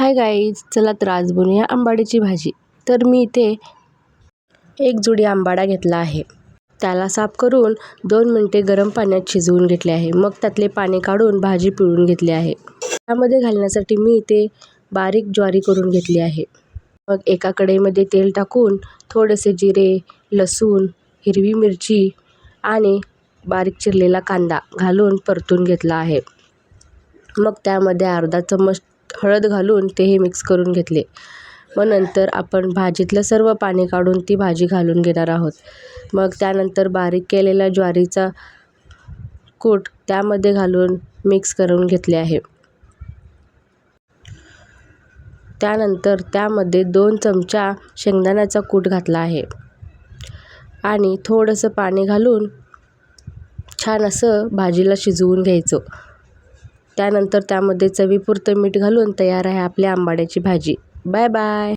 Hi guys, चला तर आज बनवूया आंबाड्याची भाजी. तर मी इथे एक जुडी आंबाडा घेतला आहे. त्याला साफ करून 2 मिनिटे गरम पाण्यात शिजवून घेतले आहे. मग त्यातले पाणी काढून भाजी पिळून घेतली आहे. त्यामध्ये घालण्यासाठी मी इथे बारीक ज्वारी करून घेतली आहे. मग एका कढईमध्ये तेल टाकून थोडेसे जिरे, लसूण, हिरवी मिरची आणि बारीक चिरलेला कांदा घालून परतून घेतला आहे. मग त्यामध्ये अर्धा चम्मच हळद घालून तेही मिक्स करून घेतले. मग नंतर आपण भाजीतलं सर्व पाणी काढून ती भाजी घालून घेणार आहोत. मग त्यानंतर बारीक केलेला ज्वारीचा कूट त्यामध्ये घालून मिक्स करून घेतले आहे. त्यानंतर त्यामध्ये 2 चमचा शेंगदाण्याचा कूट घातला आहे आणि थोडंसं पाणी घालून छान असं भाजीला शिजवून घ्यायचं. त्यानंतर त्यामध्ये चवीपुरतं मीठ घालून तयार आहे आपली आंबाड्याची भाजी. Bye bye.